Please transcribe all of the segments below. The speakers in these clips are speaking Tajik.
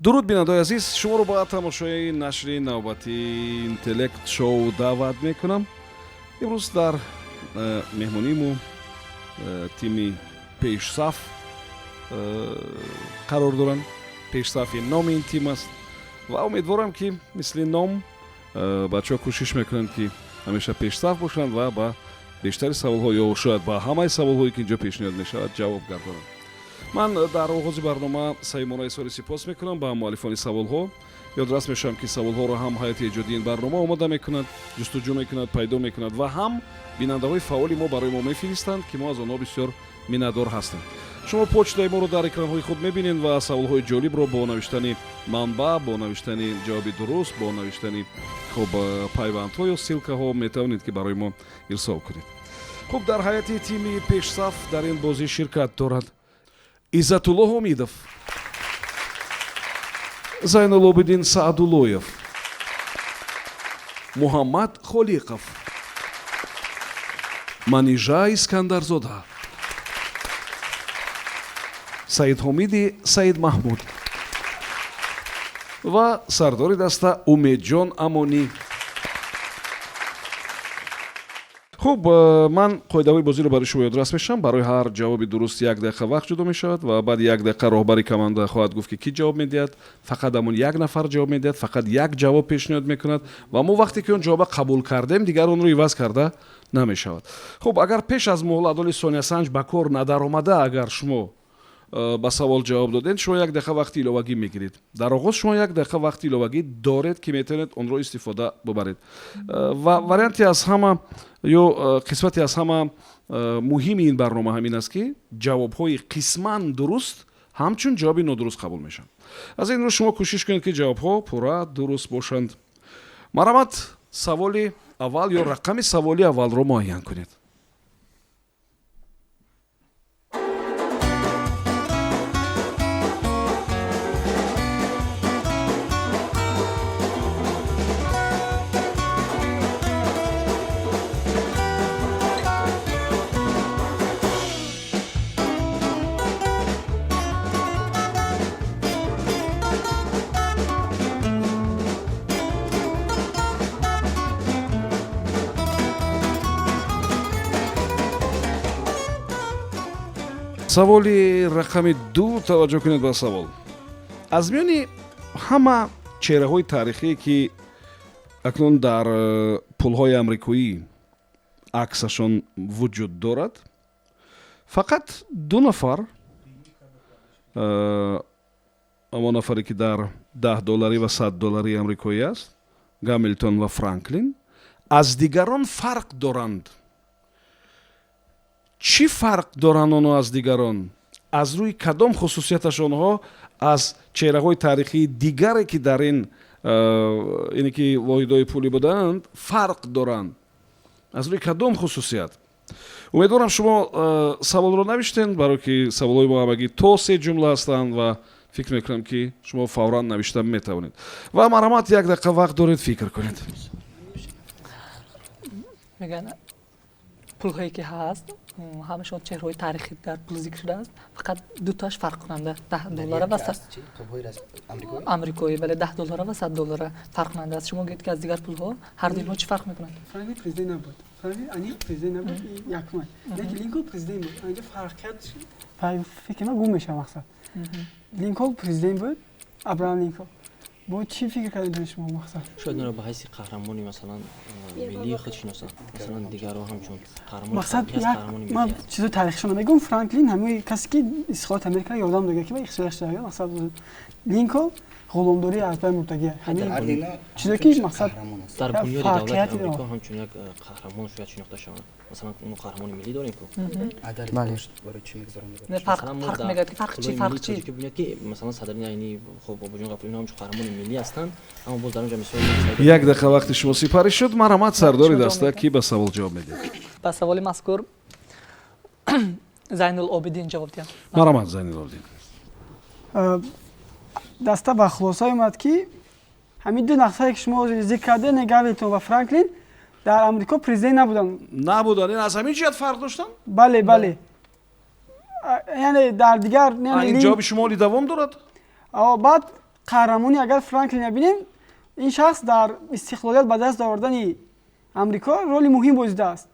дуруд бинандаи азиз, шуморо ба тамошои нашри навбати интеллект шоу даъват мекунам. имрӯз дар меҳмониму тими пешсаф қарор доранд. пешсафи номи ин тим аст ва умедворам ки мисли ном бачаҳо кӯшиш мекунанд ки ҳамеша пешсаф бошанд ва ба бештари саволҳо ё шояд ба ҳамаи саволҳое ки инҷо пешниҳод мешавад ҷавоб гардонанд. ман дар оғози барнома саимона изҳори сипос мекунам ба муаллифони саволҳо. ёдрас мешавам ки саволҳоро ҳам ҳайати эҷодии ин барнома омода мекунад, ҷустуҷӯ мекунад, пайдо мекунад ва ҳам бинандаҳои фаъоли мо барои мо мефиристанд ки мо аз онҳо бисёр миннатдор ҳастем. шумо почтаи моро дар экранҳои худ мебинед ва саволҳои ҷолибро бо навиштани манбаъ, бо навиштани ҷавоби дуруст, бо навиштани пайвандҳо ё ссилкаҳо метавонед ки барои мо ирсол кунед. хуб, дар ҳайати тими пешсаф дар ин бозӣ ширкат дорад Иззатулло Ҳомидов, Зайнулобидин Саъдуллоев, Муҳаммад Холиқов, Манижа Искандарзода, Саидҳомиди Саидмаҳмуд ва сардори даста Умедҷон Амонӣ. хуб, ман қоидаҳои бозиро барои шумо ёдрас мешавам. барои ҳар ҷавоби дуруст 1 дақиқа вақт ҷудо мешавад ва баъди 1 дақиқа роҳбари команда хоҳад гуфт ки кӣ ҷавоб медиҳад. фақат ҳамон як нафар ҷавоб медиҳад, фақат як ҷавоб пешниҳод мекунад ва мо вақте ки он ҷавоба қабул кардем дигар онро иваз карда намешавад. хуб, агар пеш аз муҳлатони сониасанҷ ба кор надаромада, агар шумо ба савол ҷавоб додед, шумо 1 дақиқа вақти иловагӣ мегиред. дар оғоз шумо 1 дақиқа вақти иловагӣ доред ки метавонед онро истифода бубаред. ва варианти аз ҳама ё қисмати аз ҳама муҳими ин барнома ҳамин аст ки ҷавобҳои қисман дуруст ҳамчун ҷавоби нодуруст қабул мешаванд. аз ин рӯ шумо кӯшиш кунед ки ҷавобҳо пурра дуруст бошанд. марҳамат, саволи аввал ё рақами саволи аввалро муайян кунед. саволи рақами 2, таваҷҷӯҳ кунед ба савол. аз миёни ҳама чеҳраҳои таърихие ки акнун дар пулҳои амрикоӣ аксашон вуҷуд дорад, фақат 2 нафар, ҳамон нафаре ки дар $10 ва $100 амрикоӣ аст, Гамилтон ва Франклин, аз дигарон фарқ доранд. чӣ фарқ доранд онҳо аз дигарон? аз рӯи кадом хусусияташ онҳо аз чеҳраҳои таърихии дигаре ки дар ине ки воҳидҳои пулӣ буданд фарқ доранд? аз рӯи кадом хусусият? умедворам шумо саволро навиштед, барое ки саволҳои мо ҳамагӣ то 3 ҷумла ҳастанд ва фикр мекунам ки шумо фавран навишта метавонед. ва марҳамат, 1 дақиқа вақт доред, фикр кунед. пулҳое ки ҳаст ҳамашон чеҳраҳои таърихӣ дар пул зикр шудааст, фақат дуташ фарқкунанда $10 ва амрикоӣ, бале $10 ва $100 фарқкунанда аст. шумо гӯед ки аз дигар пулҳо ҳар ду инҳо чӣ фарқ мекунанд? Франклин президент набуд, Анил президент набуд, якман, лекин Линкольн президент буд. Анҷа фарқият фикр ма гум мешава мақсад. Линкольн президент буд, Абраҳам Линкольн. бо чӣ фикр кардед шумо мақсад? шояд онро ба ҳайси қаҳрамони масалан миллии худ шиносад, масалан дигарро ҳамчун қаҳрамони мақсад ман чизо таърихшона мегӯям. Франклин ҳамаи касе ки истиқлолияти Америка ёрдам додааст ки ба ихтиёршуда мақсад Линкольн ғуломдории аз байн бурдагӣ. ҳамин чизо ки мақсад дар бунёди давлати амрико ҳамчун як қаҳрамон шояд шинохта шавад. масалан мо қаҳрамони миллӣ дорем ку фарқ мегӯяд ки фарқ чӣ ки бинед ки масалан садари айни хоб обоҷон ғафури инҳо ҳамчун қаҳрамони миллӣ ҳастанд, аммо боз дар онҷа мисол 1 дақиқа вақти шумо сипарӣ шуд. марҳамат, сардори даста ки ба савол ҷавоб медиҳад. ба саволи мазкур Зайнулобидин ҷавоб диҳад. марҳамат, Зайнулобидин. даста ба хулоса омад ки ҳамин 2 нақсае ки шумо зикр кардед, Гамилтон ва Франклин дар амрико президент набуданд. ин аз ҳамин ҷиҳат фарқ доштанд? бале яъне дар дигар ин ҷавоби шумоли давом дорад? баъд қаҳрамони агар Франклин бинем, ин шахс дар истиқлолият ба даст овардани амрико роли муҳим бозидааст.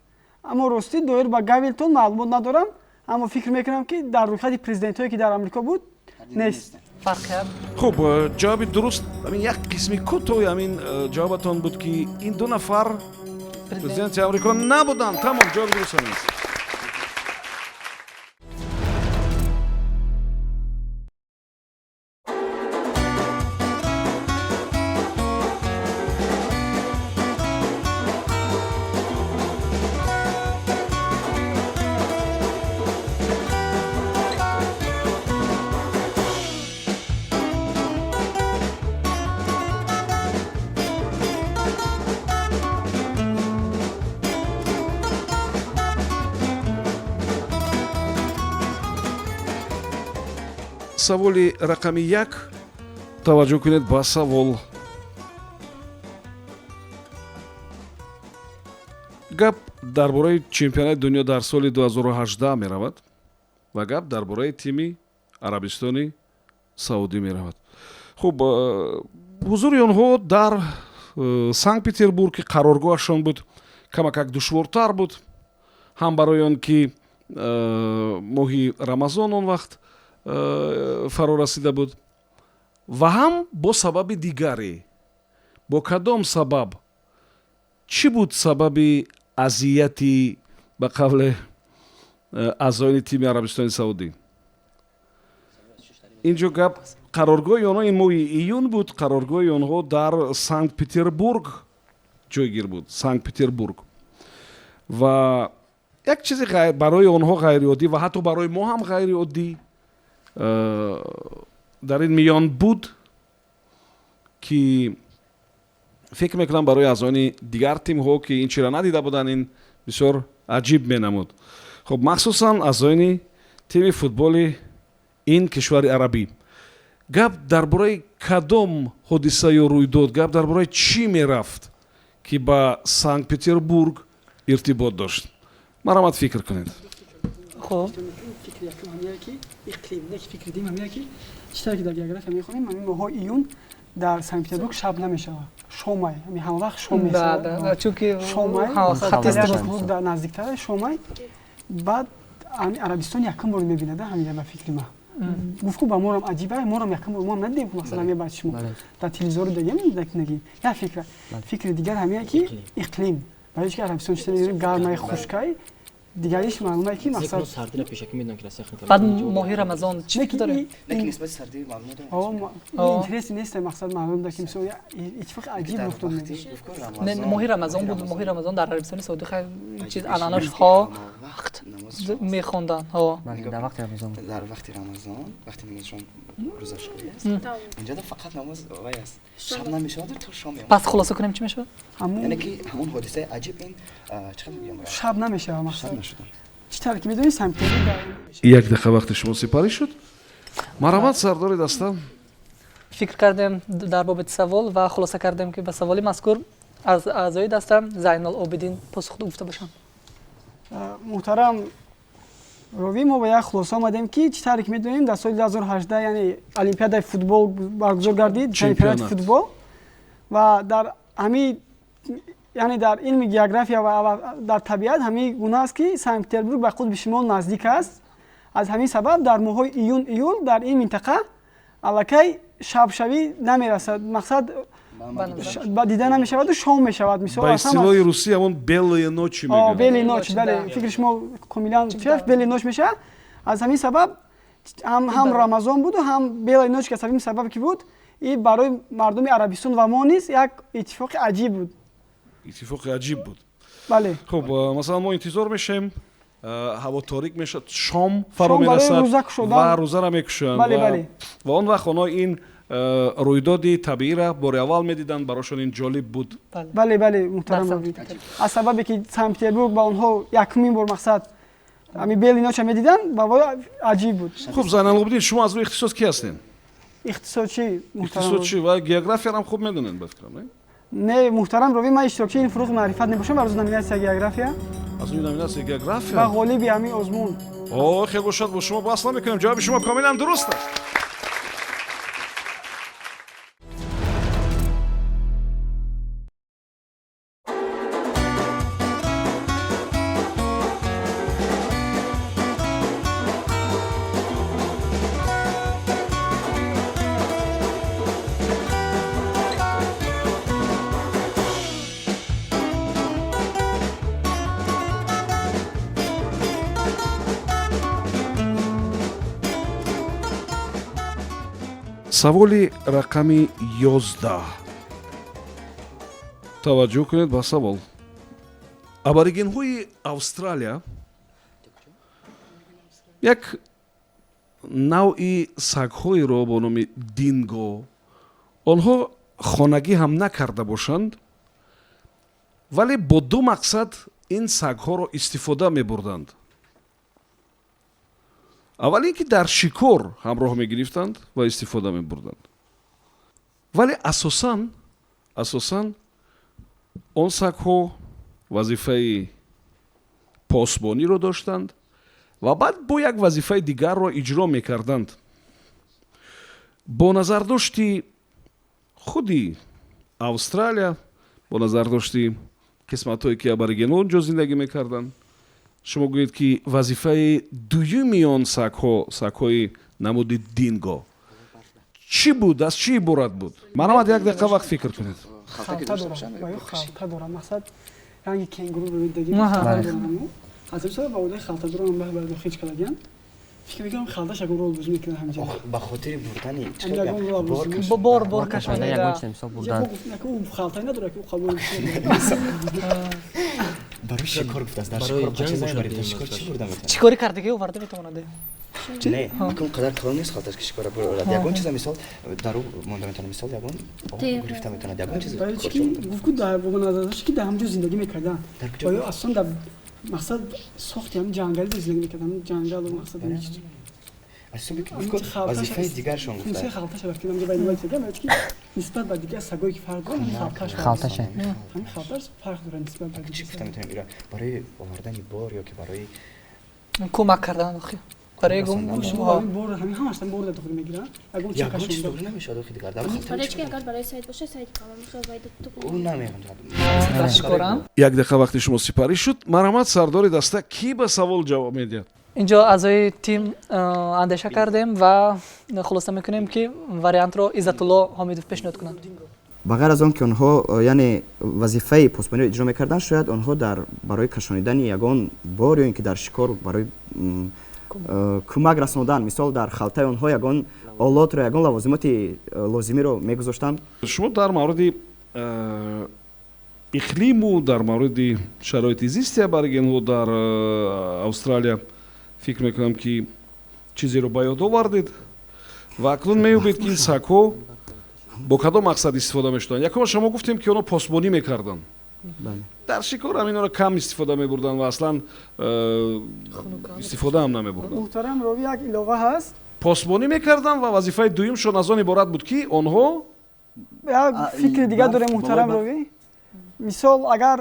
Аммо ростӣ доир ба Гавилтон маълумот надорам, аммо фикр мекунам ки дар рӯйхати президентое ки дар амрико буд нест. фарқият хуб ҷавоби дуруст ҳамин як қисми кӯтоҳи ҳамин ҷавобатон буд ки ин ду нафар президенти амрико набуданд. Тамом, ҷавоби дуруст ҳамин аст. саволи рақами 1 таваҷҷӯҳ кунед ба савол. гап дар бораи чемпионати дунё дар соли 2018 меравад ва гап дар бораи тими Арабистони Саудӣ меравад. хуб ҳузури онҳо дар Санкт-Петербург ки қароргоҳашон буд камакак душвортар буд, ҳам барои он ки моҳи Рамазон он вақт фаро расида буд ва ҳам бо сабаби дигаре. бо кадом сабаб? чӣ буд сабаби азияти ба қавле аъзоини тими Арабистони Саудӣ? инҷо гап қароргоҳи онҳо ин моҳи июн буд. қароргоҳи онҳо дар Санкт-Петербург ҷойгир буд. Санкт-Петербург. ва як чизи барои онҳо ғайриоддӣ ва ҳатто барои мо ҳам ғайриоддӣ дар ин миён буд ки фикр мекунам барои аъзоини дигар тимҳо ки ин чиро надида буданд ин бисёр аҷиб менамуд. хуб махсусан аъзоини тими футболи ин кишвари арабӣ. гап дар бораи кадом ҳодиса ё рӯйдод, гап дар бораи чӣ мерафт ки ба Санкт-Петербург иртибот дошт? марҳамат фикр кунед. хуб фикри якум ҳамия ки иқлим не ки фикри дим ҳамия ки читар ки дар география мехонем ҳамин моҳҳои июн дар Санкт-Петербург шаб намешавад, шомай, ҳамин ҳама вақт шом мешавад. чунки шомай хати Петербург дар наздиктар шомай. баъд Арабистон якум бор мебинада ҳамин ба фикри ма. гуфтгӯ ба морам аҷиба, морам якум бор мо надидем ки масалан мебад шумо дар телевизори дагем нагим. Я фикра. Фикри дигар ҳамия ки иқлим. барои ки Арабистон чита мебинем гармаи хушкай. дигариш маълумае ки мақсад сардира пешакӣ медонам ки расихан баъд моҳи Рамазон чӣ фикр дорем? Lekin nisbati sardӣ маълумот интерес нест мақсад маълум да ки мисол иттифоқи аҷиб рух дод. моҳи Рамазон буд. моҳи Рамазон дар Арабистони Саудӣ хеле чиз анъанаҳо мехондан. дар вақти Рамазон вақте мегӯшон рӯзашкорӣ аст. инҷода фақат намоз вай аст. шаб намешавад то шом меомад. пас хулоса кунем чӣ мешавад? яъне ки ҳамон ҳодисаи аҷиб ин чиқадр мегӯям шаб намешавад мақсад. нашуд. читар ки медонӣ Санкт-Петербург як дақиқа вақти шумо сипарӣ шуд. марҳамат сардори даста. фикр кардем дар боби савол ва хулоса кардем ки ба саволи мазкур аз аъзои даста Зайнул-Обидин посух гуфта бошанд. муҳтарам ровӣ, мо ба як хулоса омадем ки чӣ тавре ки медонем дар соли 2018 яъне олимпиадаи футбол баргузор гардид, чемпионати футбол ва дар ҳамин яъне дар илми география ва дар табиат ҳамин гуна аст ки Санкт-Петербург ба қутби шимол наздик аст. аз ҳамин сабаб дар моҳҳои июн июл дар ин минтақа аллакай шабшавӣ намерасад, мақсад дида намешаваду шом мешавад. мисол ба истилоҳи русӣ ҳамон белые ночи мегӯянд. белые ночи, бале фикри шумо комилан белые ночи мешавад. аз ҳамин сабаб ҳам Рамазон буду ҳам белые ночи ки аз ҳамин сабаб ки буд ин барои мардуми Арабистон ва мо низ як иттифоқи аҷиб буд. иттифоқи аҷиб буд. бале хуб масалан мо интизор мешавем ҳаво торик мешавад, шом фаро мерасад ва рӯзара мекушоянд ва он вақт онҳо ин рӯйдоди табиира бори аввал медиданд, барошон ин ҷолиб буд. бале муҳтарам аз сабабе ки Санкт-Петербург ба онҳо якумин бор мақсад ҳамин бели ноча медиданд ба вой аҷиб буд. хуб Зайнул-Обидин, шумо аз рӯи ихтисос ки ҳастед? иқтисодчӣ иқтисодчӣ ва географияро ҳам хуб медонед ба фикрам, не муҳтарам ровӣ, ман иштирокчии ин фурӯғи маърифат мебошам барои номинатсияи география. аз рӯи номинатсияи география ва ғолиби ҳамин озмун. хеле шод бо шумо баҳс намекунем. ҷавоби шумо комилан дуруст аст. саволи рақами 11. таваҷҷӯҳ кунед ба савол. аборигенҳои австралия як навъи сагҳоеро бо номи динго онҳо хонагӣ ҳам накарда бошанд, вале бо ду мақсад ин сагҳоро истифода мебурданд. аввал ин ки дар шикор ҳамроҳ мегирифтанд ва истифода мебурданд, вале асосан он сагҳо вазифаи посбониро доштанд ва баъд бо як вазифаи дигарро иҷро мекарданд. бо назардошти худи австралия, бо назардошти қисматҳое ки аборигенҳо онҷо зиндагӣ мекарданд, шумо гӯед ки вазифаи дуюми он сагҳои намуди динго чӣ буд, аз чӣ иборат буд? марҳамат, як дақиқа вақт фикр кунед. халта дорад мақсад ранги кенгуру бубидаги ҳазирсо ба одаи халтадоро ба дохил калаган фикр мекунам халташ ягон рол бозӣ мекунад ҳамҷа ба хотири бурдани бор кашонида халтай надорад ки қабул барои шикор гуфтааст. Дар шикор чӣ барид? Шикор чӣ бурда метавонад? чӣ кори кардагӣ оварда метавонад? Не, акун қадар калон нест халташ ки шикора бурад. Ягон чиза мисол дару монда метавонад, мисол ягон гирифта метавонад, ягон чиз. барои чӣ ки гуфтку дар бо назар дошт ки дар ҳамҷо зиндагӣ мекардан. Оё аслан дар мақсад сохти ҳам ҷангали зиндагӣ мекардан. Ҷангал мақсад вазифаи дигаршон гуфта. функсияи халташ вақти ҳамҷо байни вай сагам ки нисбат ба дигар сагое ки фарқ дорад халташ ҳамин халташ фарқ дорад нисбат ба Чӣ гуфта метавонем ира барои овардани бор ё ки барои кӯмак кардан барои бор ҳамин ҳамаштан бор дар дохил мегиранд. ягон чиз ягон чиз кашонда дохил намешавад охи дигар дар халташ. Барои ки агар барои сайт боша, сайт калон мешавад вайда тук. Он намеонд. шикорам. як дақиқа вақти шумо сипарӣ шуд. марҳамат, сардори даста кӣ ба савол ҷавоб медиҳад? инҷо аъзои тим андеша кардем ва хулоса мекунем ки вариантро Иззатулло Ҳомидов пешниҳод кунад. ба ғайр аз он ки онҳо яъне вазифаи посбониро иҷро мекарданд, шояд онҳо дар барои кашонидани ягон бор ё ин ки дар шикор барои кӯмак расонидан, мисол дар халтаи онҳо ягон олотро, ягон лавозимоти лозимиро мегузоштанд. шумо дар мавриди иқлиму дар мавриди шароити зисти аборигенҳо дар австралия фикр мекунам ки чизеро ба ёд овардед ва акнун меёбед ки ин сагҳо бо кадом мақсад истифода мешуданд. якум шумо гуфтем ки онҳо посбонӣ мекарданд. дар шикор ҳаминро кам истифода мебурданд ва аслан истифода ҳам намебурданд. муҳтарам рови як илова ҳаст. посбонӣ мекарданд ва вазифаи дуюмшон аз он иборат буд ки онҳо як фикри дигар дорем муҳтарам рови. мисол агар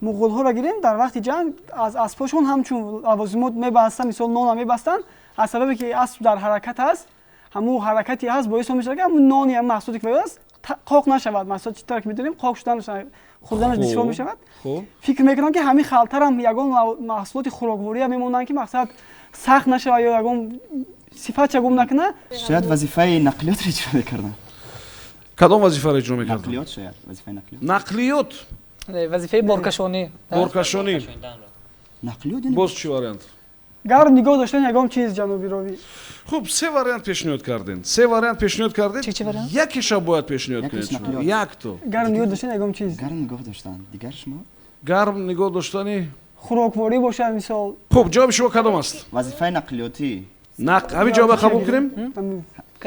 муғулҳоро гирем дар вақти ҷанг аз аспошон ҳамчун лавозимот мебастанд, мисол нонам мебастанд, аз сабабе ки асп дар ҳаракат аст, ҳамун ҳаракати ҳаст боис мешавад ки ҳамун нони ҳам маҳсулоте ки аст қоқ нашавад. маҳсулот чӣ тавр ки медонем қоқ шуданаш хӯрданаш душвор мешавад. фикр мекунам ки ҳамин халтарам ягон маҳсулоти хӯроквория мемонанд ки мақсад сахт нашавад ё ягон сифатша гум накуна. шояд вазифаи нақлиётро иҷро мекарданд. кадом вазифаро иҷро мекарданд? нақлиёт шояд вазифаи нақлиёт, вазифаи боркашонӣ. боркашонӣ. нақлиёт боз чӣ вариант? гарм нигоҳ доштани ягон чиз ҷаноби рови. хуб, се вариант пешниҳод кардем. се вариант пешниҳод кардед. Чӣ вариант? якеша бояд пешниҳод кунед. якто гарм нигоҳ доштани ягон чиз. гарм нигоҳ доштанд. дигар шумо гарм нигоҳ доштани. хӯрокворӣ бошад мисол. хуб, ҷавоби шумо кадом аст? вазифаи нақлиётӣ. ҳамин ҷавоба қабул кунем?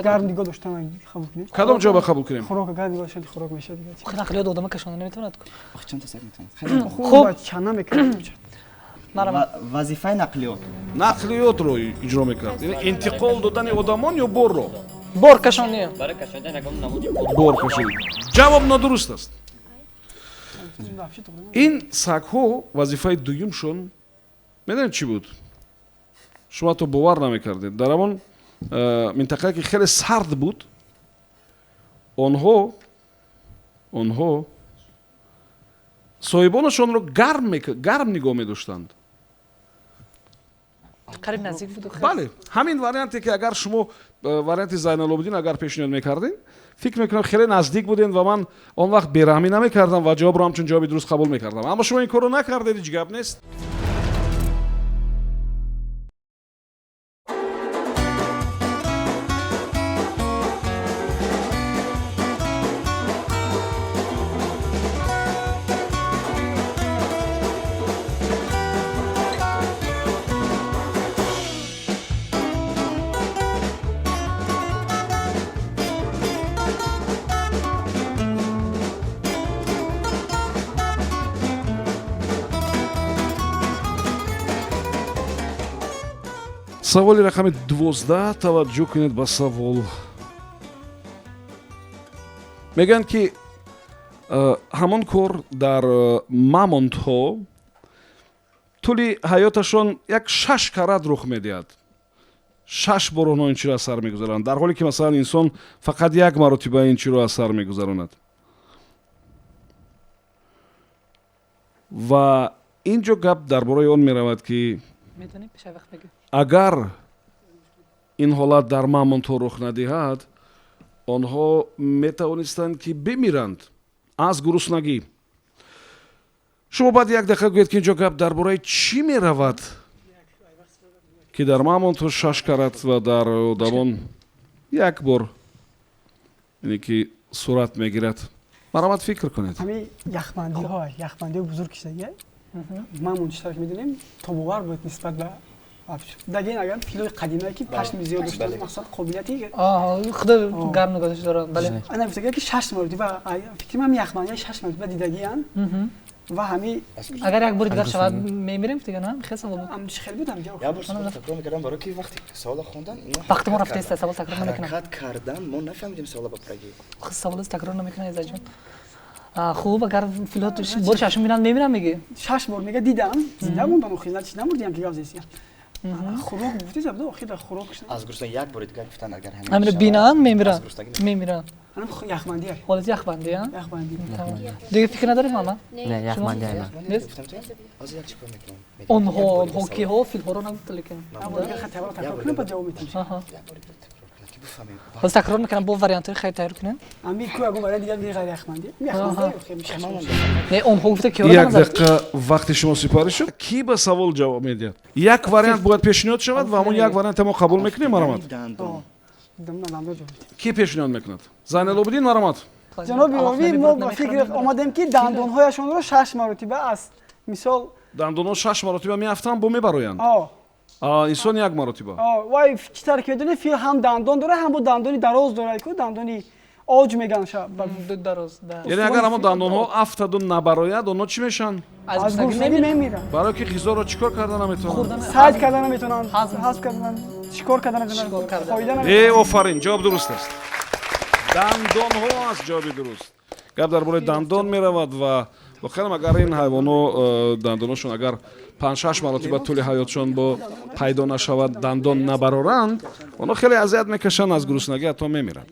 гарм нигоҳ доштан қабул кунем. кадом ҷавоба қабул кунем? хӯрок агар нигоҳ доштани хӯрок мешавад дигар чиз. нақлиёт одама кашонда наметавонад. охи чанд та саг метавонад? хуб чана мекунем. вазифаи нақлиёт. нақлиётро иҷро мекард. интиқол додани одамон ё борро? боркашонӣ. барои кашонидан ягон намуди боркашонӣ. ҷавоб нодуруст аст. ин сагҳо вазифаи дуюмшон медонед чӣ буд? шумо то бовар намекардед. дар ҳамон минтақае ки хеле сард буд, онҳо соҳибонашонро гарм нигоҳ медоштанд. қариб наздик буд. бале, ҳамин варианте ки агар шумо варианти Зайналобиддин агар пешниҳод мекардед, фикр мекунам хеле наздик будед ва ман он вақт бераҳмӣ намекардам ва ҷавобро ҳамчун ҷавоби дуруст қабул мекардам. аммо шумо ин корро накардед, ҳеҷ гап нест. саволи рақами 12 таваҷҷӯҳ кунед ба савол. мегӯянд ки ҳамон кор дар мамонтҳо тӯли ҳаёташон як 6 карат рух медиҳад. 6 бор онҳо ин чиро аз сар мегузаронанд, дар ҳоле ки масалан инсон фақат як маротиба ин чиро аз сар мегузаронад. ва ин ҷо гап дар бораи он меравад ки میتونی پیش وقت بگی агар ин ҳолат дар мамонтҳо рух надиҳад, онҳо метавонистанд ки бимиранд аз гуруснагӣ. шумо баъд як дақиқа гӯед ки ин ҷо гап дар бораи чӣ меравад, ки дар мамонтҳо 6 карат ва дар одамон як бор ине ки сурат мегирад. маромад фикр кунед. ҳамин яхмандиҳои бузург киштагия мамонтшро ки медонем тобовар буд нисбат ба дагин агар филои қадимае ки пашми зиёд дошта мақсад қобилияти خدا گرم نگاهش دارن بله ана гуфтагия ки 6 маротиба фикр мам яхмандиҳои 6 маротиба дидагиянд ва ҳамин اگر یک بار دیگر شود میمیریم دیگه نه خیلی سوال بود амчи хел буд ҳамҷо Я бор савол такрор мекардам барои ки вақти савола хондан وقتی ما رفتیم است سوال تکرار نمیکنم ҳаракат кардан мо нафаҳмидем савола ба праги. خود سوال تکرار نمیکنه از جان خوب اگر فیلات بار ششم میرن میمیرن میگه 6 бор мега дидам зинда мондам хизмат чӣ намурдиам ки гавзесия хӯрок гуфти забда охира хӯрок аз гурсна як бори дигар гуфтан агар همین بینن میمیرن میمیرن анам яхмандия حالت یخ بندی ها яхманди دیگه فکر نداریم ماما نه یخمندی های من гуфтам то аз як чӣ кор мекунам اونها هوکی ها فیل ها رو نگفت لیکن аборга хатабара такрор кунам ба ҷавоб метавонам آها як бори дигар такрор кунам ки бифаҳмем. باز تکرار میکنم با وریانت های خیلی تغییر کنن ами ку ягон барои дигар ғайр яхманди яхманди نه اونها گفته که як дақиқа вақти шумо сипарӣ шуд. ки ба савол ҷавоб медиҳад? як вариант бояд пешниҳод шавад ва ҳамон як варианте мо қабул мекунем. маромад ки пешниҳод мекунад? зайналобиддин. маромад. ҷаноби олӣ мо ба фикр омадем ки дандонҳояшонро 6 маротиба аст мисол дандонҳо 6 маротиба меафтанд бо мебароянд. инсон як маротиба. вай чӣ тар ки медонӣ фил ҳам дандон дорад ҳам бо дандони дароз дорад ку дандони оҷ меган دراز яъне агар ҳамон дандонҳо афтаду набарояд, онҳо чӣ мешаванд? аз гурсагӣ мемиранд барое ки ғизоро чӣ кор карда наметавонанд? сайд карда наметавонанд ҳазм кардан шикор карда наметавонанд фоида наметавонанд. офарин, ҷавоб дуруст аст. дандонҳо аст ҷавоби дуруст. гап дар бораи дандон меравад ва вохирам агар ин ҳайвонҳо дандонҳошон агар 5-6 маротиба тӯли ҳаётшон бо пайдо нашавад дандон набароранд, онҳо хеле азият мекашанд, аз гуруснагӣ ҳатто мемиранд.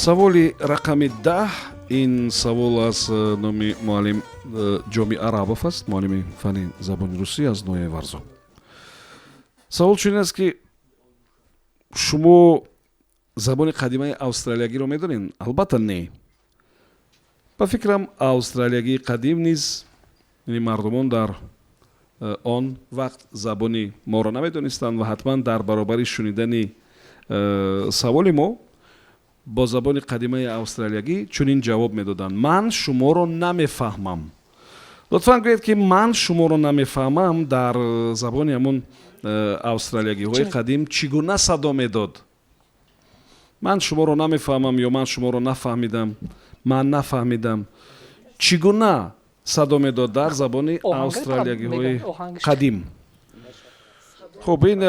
саволи рақами 10 ин савол аз номи муаллим ҷоми арабов аст, муаллими фанни забони русӣ аз ноҳияи варзо. савол чунин аст ки шумо забони қадимаи австралиягиро медонед? албатта не. ба фикрам австралиягии қадим низ мардумон дар он вақт забони моро намедонистанд ва ҳатман дар баробари шунидани саволи мо бо забони қадимаи австралиягӣ чунин ҷавоб медоданд: ман шуморо намефаҳмам. лутфан гӯед ки ман шуморо намефаҳмам дар забони ҳамон австралиягиҳои қадим чӣ гуна садо медод? ман шуморо намефаҳмам ё ман шуморо нафаҳмидам, ман нафаҳмидам. чӣ гуна садо медод дар забони австралиягиҳои қадим? хуб, ин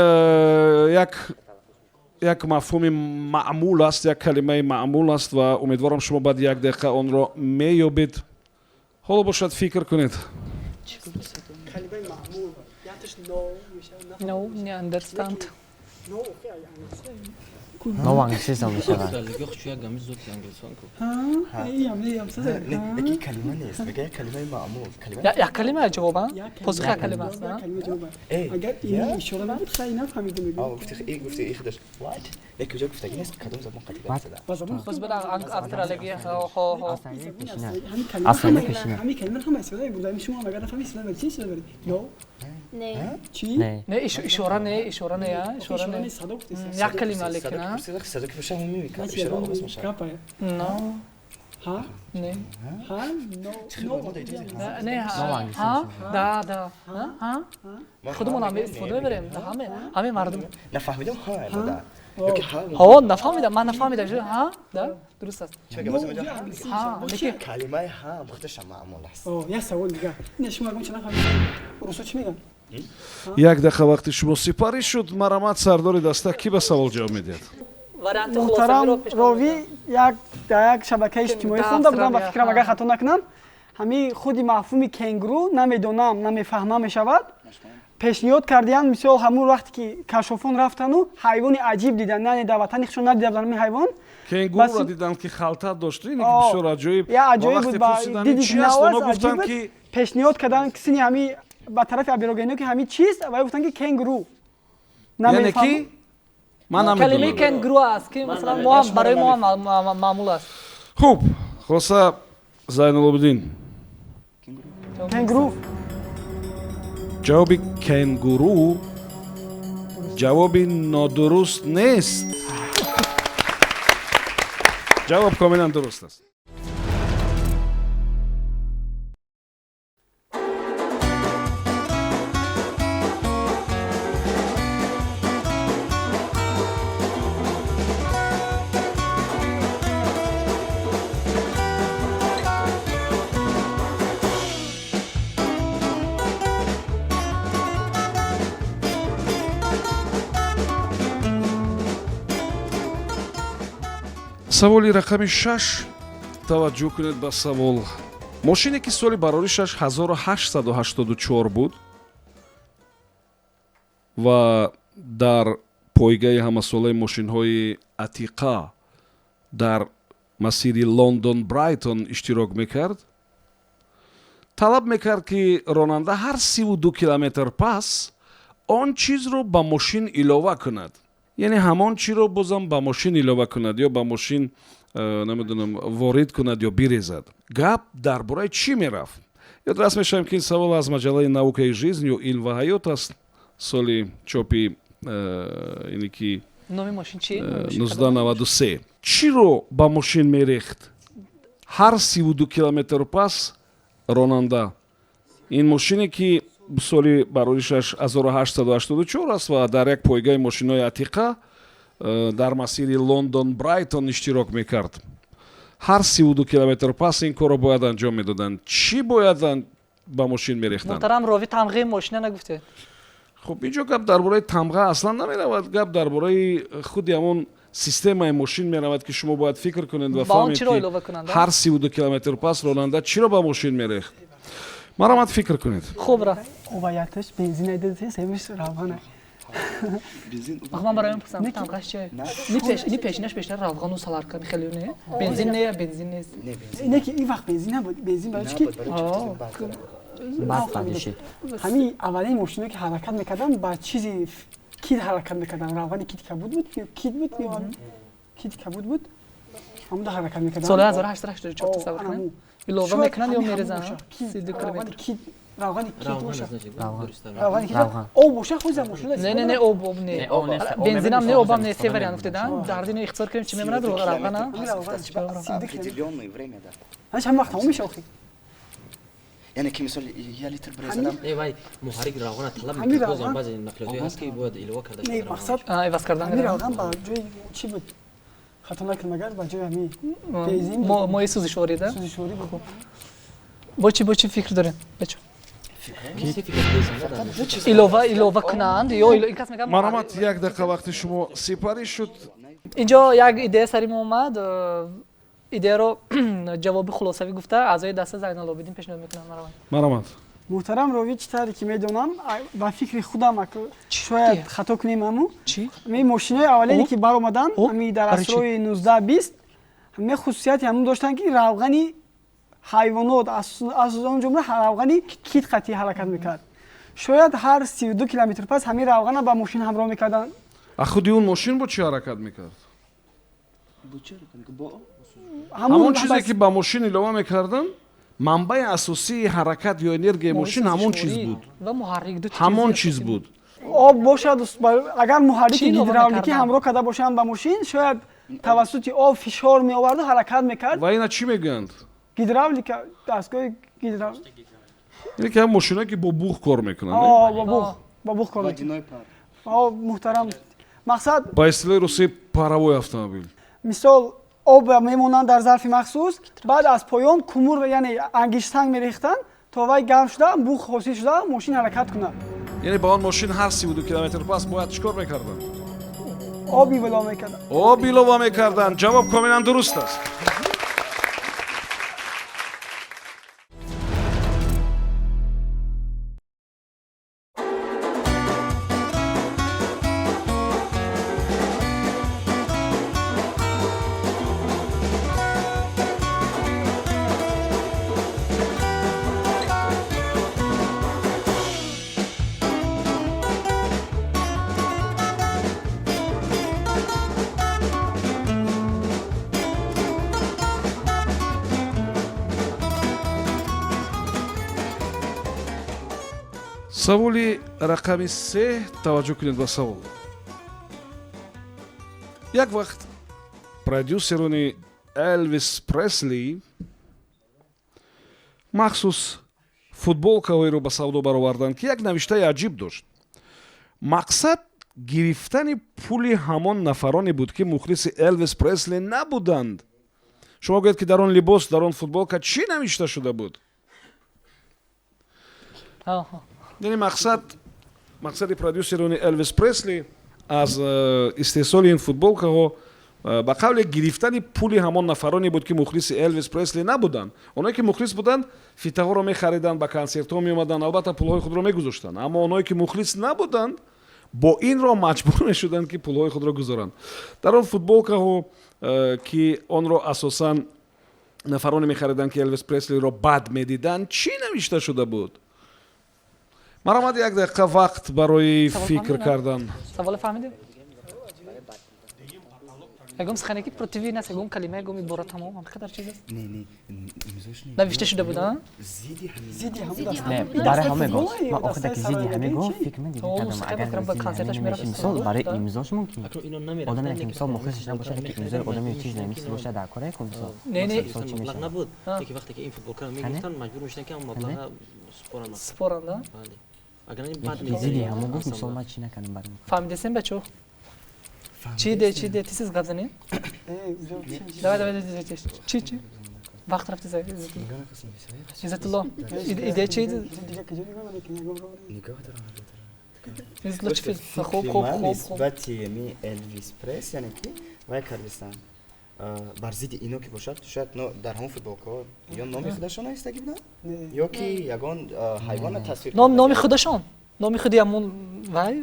як мафҳуми маъмул аст, як калимаи маъмул аст ва умедворам шумо баъди як дақиқа онро меёбед. ҳоло бошад фикр кунед. калимаи маъмул яташ но мешавад No, не understand. но охи نو انگلیسیزم میشه لگه خوشی گامی زود انگلیسان کو یکی کلمه نیست، میگه یک کلمه معمول. یک کلمه جواب پاسخ یک کلمه است. اگر این اشاره نبود خیلی نفهمیده میگم. گفتی ای خودش what یکی جا گفته نیست کدوم زبان قدیمی است. باز برای استرالیا ها همین کلمه هم استفاده بودیم شما مگر نفهمید استفاده چی استفاده Не. чӣ Не. не ишора не ишора не я ишора не садо гуфтӣ як калима лекин а صدق پوشم می‌کنم Значи, اشاره ягон آواز میشه капа но ҳа не ҳа не Нованги, ها да ها خودمون هم استفاده میبریم همه مردم نفهمیدم ها مادر یکی ها ها نفهمیدم من نفهمیدم ها да درست است چه میگه واسه میگه ها لیکن کلمه ها مختش معمول است як савол дигар ин шумо ягон чӣ нафаҳмед русо чӣ меган як daqiqa вақти шумо сипарӣ шуд. марамат сардори даста ки ба савол ҷавоб медиҳад? варианти муҳтарам хулосавиро пеш рови як шабакаи иҷтимоӣ хонда будам ба фикрам агар хато накунам ҳамин худи мафҳуми кенгуру намедонам намефаҳмам мешавад пешниҳод кардиянд мисол ҳамун вақте ки кашофон рафтану ҳайвони аҷиб дидан яъне дар ватани худшон надида буданд ҳамин ҳайвон кенгуруро диданд ки халта дошту ин бисёр аҷоиб я аҷоиб буд ба диди чи аст наваз оно гуфтанд аҷиб ки пешниҳод карданд кисини ҳамин ба тарафи абирогено ки ҳамин чист ва гуфтанд ки кенгуру яъне ки ман калимаи намедонам. кенгуру аст ки масалан мо ҳам барои мо ҳам маъмул аст хуб хулоса зайнулобидин кенгуру ҷавоби кенгуру ҷавоби нодуруст нест. ҷавоб комилан дуруст аст. саволи рақами 6 таваҷҷӯҳ кунед ба савол. мошине ки соли бароришаш 1884 буд ва дар пойгаи ҳамасолаи мошинҳои атиқа дар масири лондон брайтон иштирок мекард, талаб мекард ки ронанда ҳар 32 километр пас он чизро ба мошин илова кунад. яъне ҳамон чиро бозам ба мошин илова кунад ё ба мошин намедонам ворид кунад ё бирезад. гап дар бораи чӣ мерафт? ёдрас мешавем ки ин савол аз маҷаллаи наукаи жизнь ё илм ва ҳаёт аст. соли чопи ине ки номи мошин чи 1993. чиро ба мошин мерехт ҳар 32 километр пас ронанда? ин мошине ки соли бароришаш 1884 аст ва дар як пойгаи мошинҳои атиқа дар масири лондон брайтон иштирок мекард. ҳар 32 километр пас ин корро бояд анҷом медоданд. чӣ бояд ба мошин мерехтанд? муҳтарам рови тамғи мошина нагуфте? хуб инҷо гап дар бораи тамға аслан намеравад. гап дар бораи худи ҳамон системаи мошин меравад ки шумо бояд фикр кунед ва ба он фаҳмед чиро ки илова кунанд ҳар 32 километр пас ронанда чиро ба мошин мерехт. марамат фикр кунед. хуб ра оваяташ бензин айдадати севиш равғана ман барои ман пурсам тамғаш чи ни пешинаш бештар равғану саларка михелиу не бензин не бензин нест ине ки ин вақт бензин набуд бензин барои чӣ ки بعد بعدشی ҳамин аввалин мошино ки ҳаракат мекарданд ба чизи кит ҳаракат мекарданд равғани кит кабуд буд ё кит буд ё кит кабуд буд ҳамуда ҳаракат мекарданд соли 1884 тасаввур кунед илова мекунанд ё мерезанд 32 километр равғани кит боша Равған. равғани кит Равған. об боша худи мошина не об не бензинам не обам не се вариант гуфтедан дардино ихтисор кунем чӣ мемонад равғана определённое время да ҳач ҳам вақт тамом меша охир яъне ки мисол 1 литр брезадам вай муҳаррик равғана талаб ҳамин мекард равған. баъзе нақлиётҳое ҳаст ки бояд илова карда не шуда мақсад айваз кардан ҳамин равған ба ҷои чӣ буд хато накунам агар ба ҷои ҳамин бензин мои сӯзишворида сӯзишворӣ буд бо чӣ фикр дорем бачо Киси фикр безанда илова кунанд ё ин кас мегӯяд марамат як дақиқа вақти шумо сипарӣ шуд. инҷо як идея сари мо омад идеяро ҷавоби хулосавӣ гуфта аъзои даста зайналобидин пешниҳод мекунам марамат муҳтарам рови чӣ таре ки медонам ба фикри худам шояд хато кунем аму чӣ ҳамин мошинои аввалине ки баромаданд ҳамин дар барои чӣ? асрои 19-20 ҳамин хусусияти ҳамин доштанд ки равғани ҳайвонот аз он ҷумла равғани кит қатъӣ ҳаракат мекард. шояд ҳар 32 километр пас ҳамин равғана ба мошин ҳамроҳ мекарданд. а худи он мошин бо чӣ ҳаракат мекард? ҳамун ҳамон чизе ки ба мошин илова мекарданд манбаи асосии ҳаракат ё энергияи мошин ҳамон чиз буд. ва муҳаррик ду ҳамон чиз буд. об бошад агар муҳаррики Чӣ илова гидравликӣ мекарданд? ҳамроҳ карда бошанд ба мошин шояд тавассути об фишор меоварду ҳаракат мекард. Ва ина чӣ мегӯянд? Гидравлика дастгоҳи гидравлика Ине ки ҳам мошиное ки бо буғ кор мекунанд. ба буғ кор муҳтарам. Мақсад Ба истилоҳи русӣ паровой автомобил. мисол об мемонанд дар зарфи махсус, баъд аз поён кумур яъне ангишсанг мерехтанд то вай гарм шуда буғ ҳосил шуда мошин ҳаракат кунад. Яъне ба он мошин ҳар 32 километр пас бояд чӣ кор мекарданд? об илова мекарданд. об илова мекарданд. Ҷавоб комилан дуруст аст. саволи рақами 3 таваҷҷӯҳ кунед ба савол. як вақт продюсерони Элвис Пресли махсус футболкаҳоеро ба савдо бароварданд ки як навиштаи аҷиб дошт. мақсад гирифтани пули ҳамон нафароне буд ки мухлиси Элвис Пресли набуданд. шумо гӯед ки дар он либос, дар он футболка чӣ навишта шуда буд? яъне мақсади продюсерони Элвис Пресли аз истеҳсоли ин футболкаҳо ба қавле гирифтани пули ҳамон нафароне буд ки мухлиси Элвис Пресли набуданд. оное ки мухлис буданд фитаҳоро мехариданд, ба консертҳо меомаданд, албатта пулҳои худро мегузоштанд. аммо оное ки мухлис набуданд бо инро маҷбур мешуданд ки пулҳои худро гузоранд. дар он футболкаҳо ки онро асосан нафароне мехариданд ки Элвис Преслиро бад медиданд чӣ навишта шуда буд? маромад як дақиқа вақт барои фикр кардан. савол фаҳмидем? ягон сухане ки противи нест, ягон калима, ягон ибора тамом ҳамиқа дар чиз аст. навишта шуда буд, зидди ҳамн не дар ҳаме гуфт ма охира ки зидди ҳаме гуфт фикр медикардам агар ба консерташ мерафт. мисол барои имзош мумкин акро ино намерафт. одаме ки мисол мухлисш набошад ки имзои одами чиз намисл бошад дар кора ку мисол Не, не. мисол чӣ маблағ мешавад? набуд. Теки вақте ки ин футболкаро мегирифтан маҷбур мешуданд ки ҳам маблаға супоранд. споранд. бале агар ин бад зидди ҳаме гуфт мисол ма чӣ накардам бари фаҳмидесем бачо? чӣ де тисиз гап занед? давай чӣ вақт рафти иззатулло иде чӣ иззатулло чӣ фикр хуб нисбати ми Элвис Прес яъне ки вай кардистанд бар зидди ино ки бошад шояд дар ҳамон футболкаҳо ё номи худашон истагӣ буданд ё ки ягон ҳайвона тасвир номи худашон номи худи ҳамон вай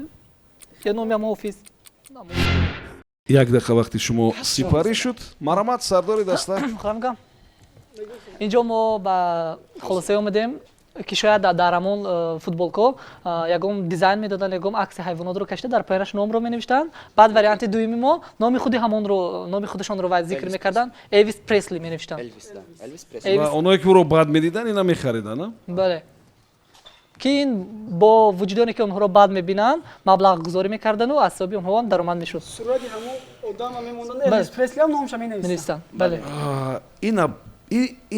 ё номи ҳамон офис як дақиқа вақти шумо сипарӣ шуд. маромад сардори даста. хӯрамгам инҷо мо ба хулосаи омадем ки шояд дар ҳамон футболко ягон дизайн медоданд, ягон акси ҳайвонотро кашида дар поянаш номро менавиштанд. баъд варианти дуюми мо номи худи ҳамонро номи худашонро вай зикр мекарданд. Элвис Пресли менавиштанд. ва оное ки ӯро бад медиданд ина мехариданд. бале ки ин бо вуҷудоне ки онҳоро бад мебинанд маблағ гузорӣ мекардану аз ҳисоби онҳо ҳам даромад мешуд. сурати ҳамон одам мемонданд. Элвис Пресли ҳам номша менавистанд. бале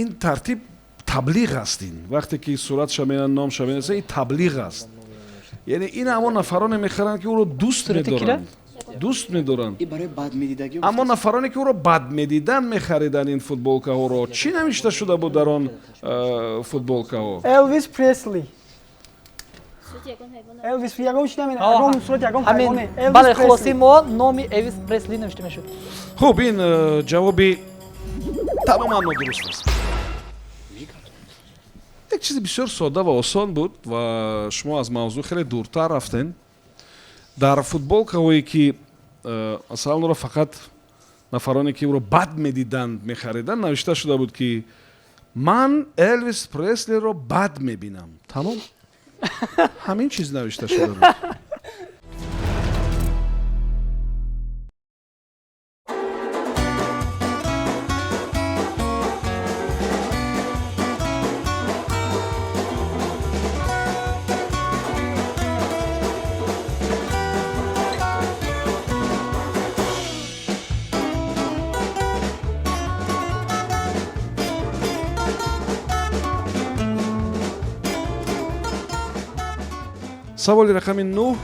ин тартиб таблиғ аст. ин вақте ки суратша менан номша менависад ин таблиғ аст. яъне ин ҳамон нафароне мехаранд ки ӯро дӯст медоранд. и барои бад медидагӣ аммо нафароне ки ӯро бад медиданд мехариданд ин футболкаҳоро чӣ навишта шуда буд дар он футболкаҳо? Элвис Пресли. сурати ягон ҳайвон Элвис ягон чӣ намедонам. ягон сурати ягон ҳайвоне. бале хулоси мо номи Элвис Пресли навишта мешуд. хуб ин ҷавоби тамоман нодуруст аст. як чизи бисёр сода ва осон буд ва шумо аз мавзӯъ хеле дуртар рафтен. дар футболкаҳое ки масалан ӯро фақат нафароне ки ӯро бад медиданд мехариданд навишта шуда буд ки ман Элвис Преслиро бад мебинам. тамом ҳамин чиз навишта шуда буд. саволи рақами 9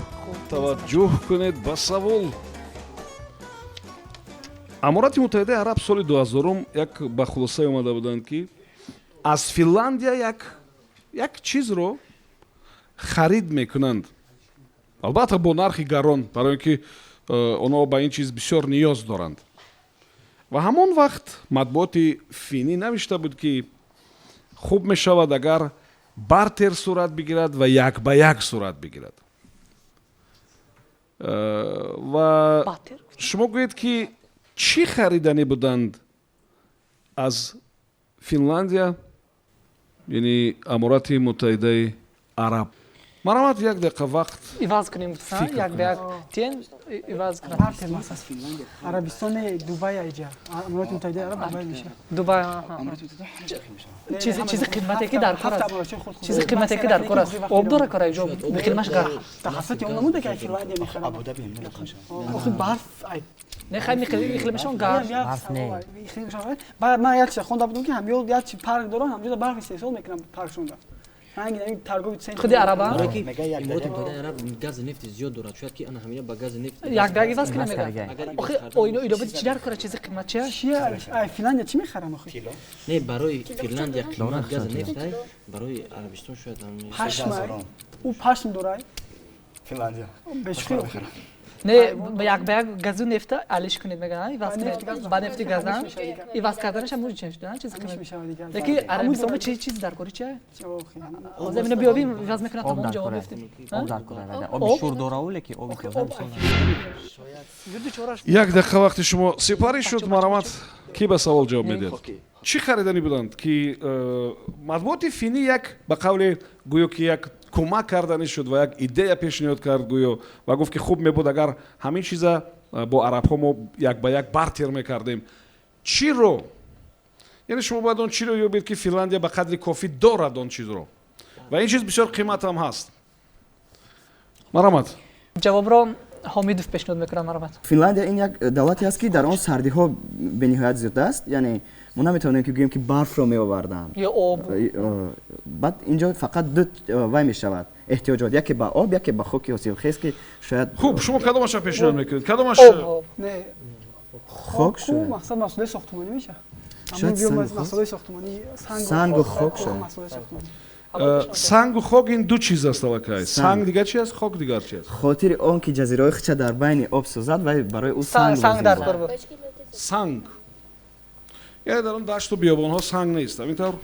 таваҷҷӯҳ кунед ба савол. аморати муттаҳидаи араб соли 2000 як ба хулосае омада буданд ки аз Финландия як чизро харид мекунанд, албатта бо нархи гарон, барои ин ки онҳо ба ин чиз бисёр ниёз доранд. ва ҳамон вақт матбуоти финӣ навишта буд ки хуб мешавад агар бартер сурат бигирад ва як ба як сурат бигирад. ва шумо гӯед ки чӣ хариданӣ буданд аз Финландия, яъне аморати муттаҳидаи араб? марамат як дақиқа вақт иваз кунем, як ба як тен иваз кунем. Бартер мас аз Финландия. Арабистони Дубай айҷа. Аморати муттаҳидаи араб Дубай меша. Дубай аморати муттаҳида меша. чизи қимате ки дар кор аст. Чизи қимате ки дар кор аст. Об дора кора иҷо қимаш гар. Тахассути он намуда ки Финландия мехара. абудаби мелат меша. охи барф ай. Не хай михлимашон гар. Баъд ман як чиз хонда будам ки ҳамёл як чи парк доранд, ҳамҷода барф истеҳсол мекунам паркшонда. худи араба амороти муттаҳидаи араб гази нефти зиёд дорад, шояд ки ана ҳамина ба гази нефт як даг иваз кунем мега. охи ойно идобати чӣ дар кора чизи қимат чия? Ай Финландия чӣ мехарам охи? не барои Финландия қимат гази нефт ай, барои Арабистон шояд Пашм ӯ пашм дорад Финландия бешухӣ не як ба як газу нефта алиш кунед меган иваз ба нефти газдан иваз карданаш ҳам чӣ шуда чизи қимат. леки Арабистон чӣ чиз дар кори чия? ҳозир мина биёбим иваз мекунад тамом ҷавоб мефтем. об дар кора рада оби шур дора у леки оби тоза мисол як дақиқа вақти шумо сипарӣ шуд. марамат ки ба савол ҷавоб медиҳад? чӣ хариданӣ буданд ки матбуоти финӣ як ба қавле гӯё ки як кӯмак карданӣ шуд ва як идея пешниҳод кард гӯё ва гуфт ки хуб мебуд агар ҳамин чиза бо арабҳо мо як ба як бартер мекардем. чиро яъне шумо бояд он чиро ёбед ки Финландия ба қадри кофӣ дорад он чизро ва ин чиз бисёр қимат ҳам ҳаст. марамат ҷавобро ҳомидов пешниҳод мекунад. марамат Финландия ин як давлате аст ки дар он сардиҳо бениҳоят зиёд аст, яъне мо наметавонем ки гӯем ки барфро меоварданд. ё об баъд инҷо фақат ду вай мешавад эҳтиёҷот, яке ба об, яке ба хоки ҳосилхез ки шояд хуб шумо кадомаша пешниҳод мекунед? кадомаш не хок ку шояд мақсад масъулияи сохтмонӣ меша. Шояд масъулияи сохтмонӣ сангу хок шояд. масъулияи сохтмонӣ. сангу хок ин ду чиз аст аллакай. санг дигар чи аст, хок дигар чи аст? хотири он ки ҷазираҳои хича дар байни об созад вай барои ӯ санг санг дар кор буд. санг яъне дар он дашту биёбонҳо санг нест. ҳамин тавр.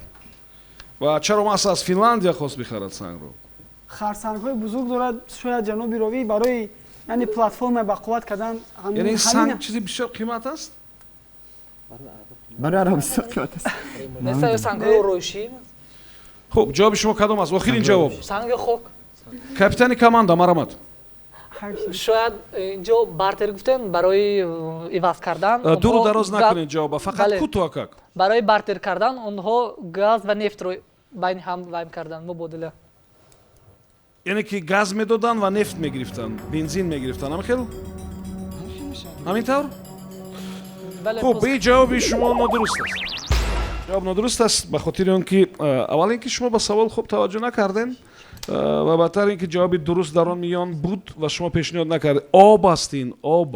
ва чаро мас аз Финландия хост бихарад сангро? харсангҳои бузург дорад шояд ҷаноби ровӣ барои яъне платформа бақувват кардан яъне ин санг чизи бисёр қимат аст? барои Арабистон қимат аст. неста ё сангҳои рӯшӣ хуб ҷавоби шумо кадом аст? охирин ҷавоб. санги хок. капитани команда марамат. шояд инҷо бартер гуфтем барои иваз кардан. дуру дароз накунед ҷавоба, фақат бале. кӯтоҳакак. барои бартер кардан онҳо газ ва нефтро байни ҳам вайм кардан мубодила. яъне ки газ медоданд ва нефт мегирифтанд, бензин мегирифтанд. ҳамин ҳамин тавр? бале хуб ин ҷавоби шумо нодуруст аст. ҷавоб нодуруст аст ба хотири он ки аввал ин ки шумо ба савол хуб таваҷҷӯҳ накардем ва баъдтар ин ки ҷавоби дуруст дар он миён буд ва шумо пешниҳод накардед. об аст ин об.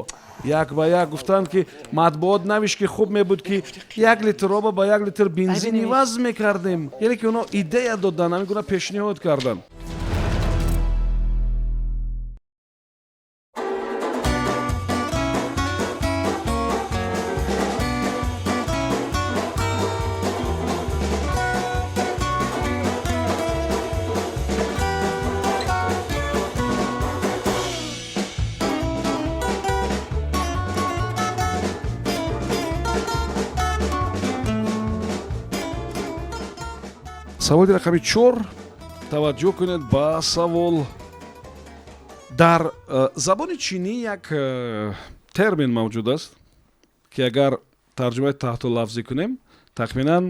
як ба як гуфтанд ки матбуот навиш ки хуб мебуд ки 1 литр оба ба 1 литр бензин иваз мекардем. яъне ки онҳо идея доданд, ҳамин гуна пешниҳод карданд. саволи рақами 4 таваҷҷӯҳ кунед ба савол. дар забони чинӣ як термин мавҷуд аст ки агар тарҷумаи таҳтулафзӣ кунем тахминан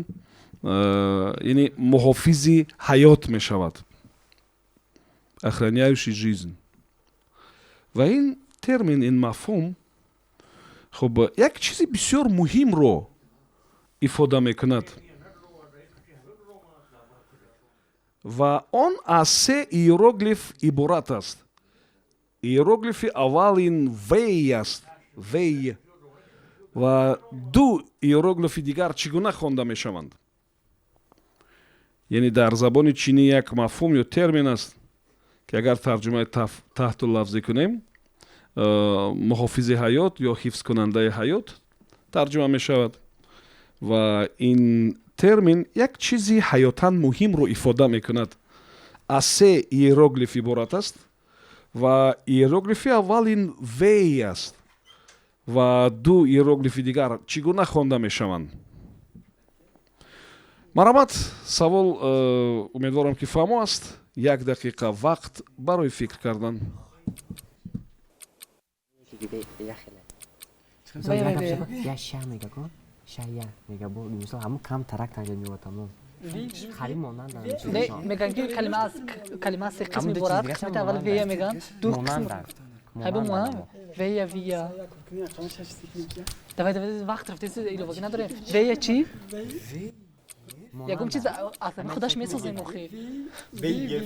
яъне муҳофизи ҳаёт мешавад. охраняющий жизнь. ва ин термин, ин мафҳум хуб як чизи бисёр муҳимро ифода мекунад. ва он аз се иероглиф иборат аст. Иероглифи аввал ин вей аст. Вей. Ва ду иероглифи дигар чӣ гуна хонда мешаванд? яъне дар забони чинӣ як мафҳум ё термин аст ки агар тарҷумаи таҳту лафзӣ кунем муҳофизи ҳаёт ё ҳифзкунандаи ҳаёт тарҷума мешавад ва ин термин як чизи ҳаётан муҳимро ифода мекунад. аз се иероглиф иборат аст ва иероглифи аввал ин вей аст ва ду иероглифи дигар чӣ гуна хонда мешаванд? марҳамат, савол умедворам ки фаҳмо аст. 1 дақиқа вақт барои фикр кардан. Яша мега шая мега бо мисол ҳамун кам тарак тангел мевотамон хари монанд не меган ки калима аз се қисм иборат. қисмати аввал вея меган ду қисм ҳайбон монанд вея вия давай вақт рафтеси иловагӣ надорем. вея чӣ ягон чиз асами худаш месозем охи вея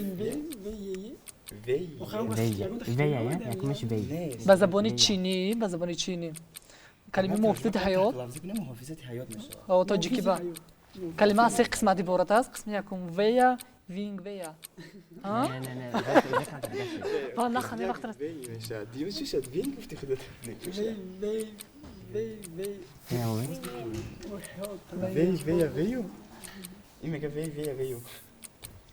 якумеш вей ба забони чини калимаи муҳофизати ҳаёт тоҷикиба калима аз се қисмат иборат аст. қисми якум вея винг вея нахаме вақт раст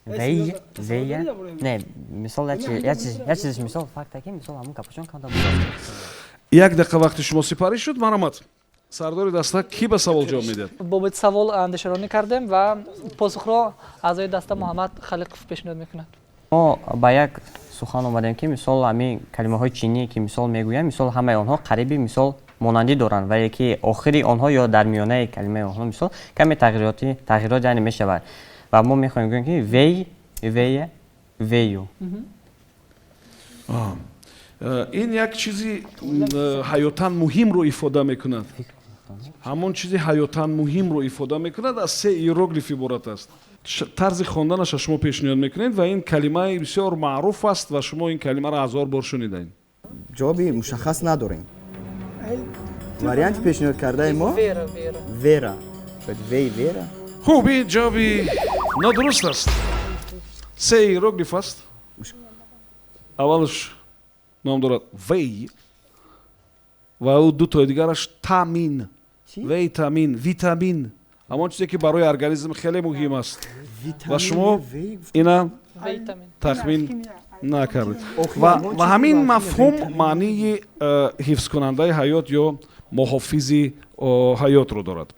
вей вея не мисол як чизиш мисол факта ки мисол ҳамун капушон камда 1 дақиқа вақти шумо сипарӣ шуд. марҳамат, сардори даста кӣ ба савол ҷавоб медиҳад? бобои савол андешаронӣ кардем ва посухро аъзои даста муҳаммад халиқов пешниҳод мекунад. мо ба як сухан омадем ки мисол ҳамин калимаҳои чинӣ ки мисол мегӯям мисол ҳамаи онҳо қариби мисол монандӣ доранд вале ки охири онҳо ё дар миёнаи калимаи онҳо мисол каме тағйирот яъне мешавад ва мо мехоҳем гӯем ки вей вея вею. ин як чизи ҳаётан муҳимро ифода мекунад. ҳамон чизи ҳаётан муҳимро ифода мекунад. аз се иероглиф иборат аст. тарзи хонданаша шумо пешниҳод мекунед ва ин калимаи бисёр маъруф аст ва шумо ин калимаро 1000 бор шунидаед. ҷавоби мушаххас надорем. варианти пешниҳод кардаи мо вера вей вера. хуб, ин ҷавоби нодуруст аст. се иероглиф аст. аввалаш ном дорад вей ва ӯ дутои дигараш тамин витамин витамин ҳамон чизе ки барои организм хеле муҳим аст ва шумо ина тахмин накардед ва ҳамин мафҳум маънии ҳифзкунандаи ҳаёт ё муҳофизи ҳаётро дорад.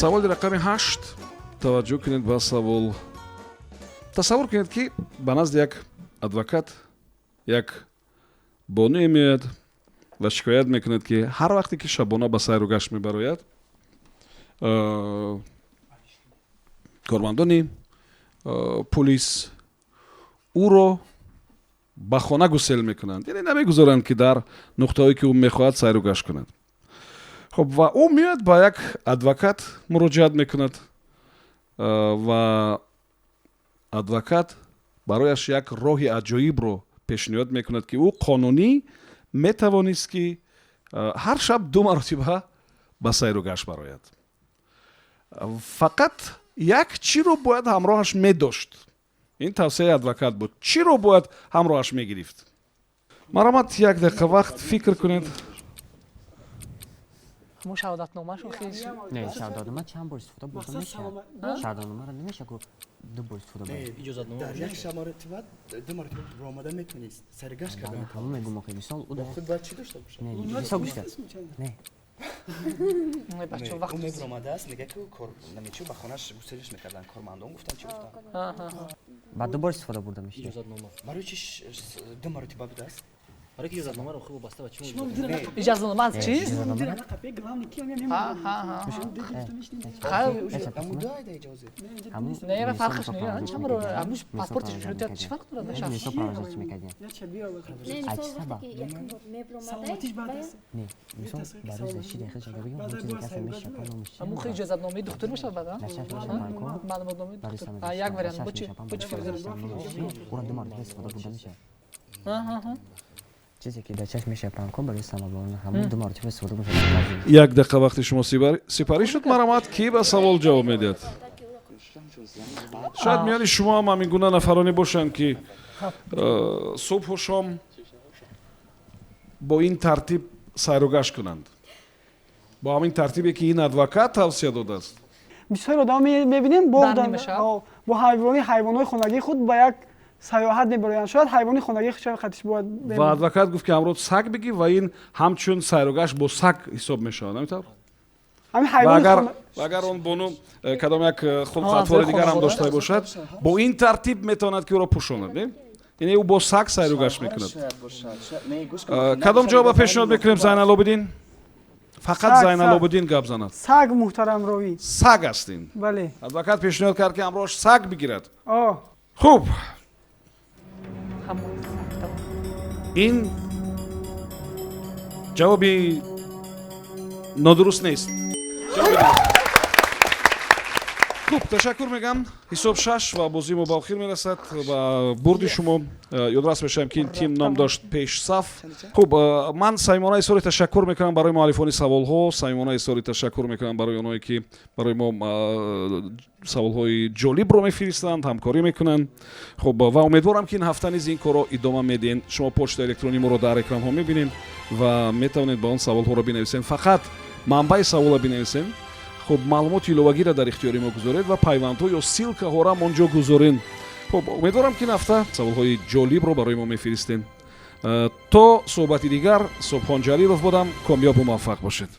саволи рақами 8. таваҷҷӯҳ кунед ба савол. тасаввур кунед ки ба назди як адвокат як бонуе меояд ва шикоят мекунад ки ҳар вақте ки шабона ба сайру гашт мебарояд кормандони пулис ӯро ба хона гусел мекунанд, яъне намегузоранд ки дар нуқтаҳое ки ӯ мехоҳад сайру гашт кунад. خب و او میاد با یک ادوکات مراجعت میکند و ادوکات برایش یک راه عجایب رو پیشنهاد میکند که او قانونی میتوانست که هر شب 2 مرتبه به سیر و گشت براید. فقط یک چی رو باید همراهش میداشت. این توصیه ادوکات بود. چی رو باید همراهش میگرفت؟ مرحمت 1 دقیقه وقت فکر کنید. мо шаҳодатномаашо хеле не шаҳодатнома чанд бор истифода бурда мешавад. шаҳодатномаро намеша гуфт 2 бор истифода бурда. иҷозатнома дар як шаб муратибат 2 маротиба ромада метавонist сайргашт кардан. ҳамон мегӯм охи мисол ӯ худ бояд чӣ дошта бошад? не мисол гӯш кард. не бача он вақт мебромадааст мега ки кор намечу ба хонаш гусариш мекардан кормандон гуфтан чи гуфтан ба дубор истифода бурда мешавад. иҷозатнома барои чи 2 маротиба будааст барои ки иҷозатномаро хуб вобаста ба чӣ иҷозатнома аз чӣ амуда айда иҷозе не ва фарқаш не чамро амуш паспортиш шуд чӣ фарқ дорад Ин ҳисоб парвоза чӣ мекардем? Не, мисол вақте ки якун бор мебломадай бая Не, мисол ба рӯз 6 дақиқа чака бигам ҳам чизе каса мешава мешава. аму хи иҷозатномаи дуктур мешавад баъда маълумотномаи дуктур як вариант бо чӣ ура ду маротиба истифода бурда мешавад. чизе ки дар чашм мешавад панко барои самоборона ҳамон ду маротиба истифода бурда мешавад. як дақиқа вақти шумо сипарӣ шуд. марамат ки ба савол ҷавоб медиҳад? шояд миёни шумо ҳам ҳамин гуна нафароне бошанд ки субҳу шом бо ин тартиб сайругашт кунанд, бо ҳамин тартибе ки ин адвокат тавсия додааст. бисёр одам мебинем Дар нима шаб? бо ҳайвонои хонагии худ ба як саёҳат мебароянд. шояд ҳайвони хонагии худ хатиш бояд ва адвокат гуфт ки амрӯз саг бигӣ ва ин ҳамчун сайругашт бо саг ҳисоб мешавад. наминтавр? ҳамин ва ҳайвони агар он бону кадом як хулқатвори дигар ҳам дошта бошад, бо ин тартиб метавонад ки ӯро пӯшонад. яъне ӯ бо саг сайругашт мекунад. кадом ҷавоба пешниҳод мекунем? Зайналобиддин? фақат Саг, Зайналобиддин гап занад. саг муҳтарамроӣ. саг астин. бале адвокат пешниҳод кард ки амрош саг бигирад. о хуб, ҳамон ин ҷавоби нодуруст нест. хуб, ташаккур мегам. ҳисоб 6 ва бозӣ мо ба охир мерасад ба бурди шумо. ёдрас мешавам ки ин тим ном дошт пеш саф. хуб, ман самимона изҳори ташаккур мекунам барои муаллифони саволҳо. самимона изҳори ташаккур мекунам барои онҳое ки барои мо саволҳои ҷолибро мефиристанд, ҳамкорӣ мекунанд. хуб, ва умедворам ки ин ҳафта низ ин корро идома медиҳед. шумо почтаи электронии моро дар экранҳо мебинед ва метавонед ба он саволҳоро бинависед. фақат манбаи савола бинависед. хуб, маълумоти иловагиро дар ихтиёри мо гузоред ва пайвандҳо ё силкаҳоро онҷо гузоред. хуб, умедворам ки ин ҳафта саволҳои ҷолибро барои мо мефиристед. то суҳбати дигар, Субҳон Ҷалилов будам. комёбу муваффақ бошед.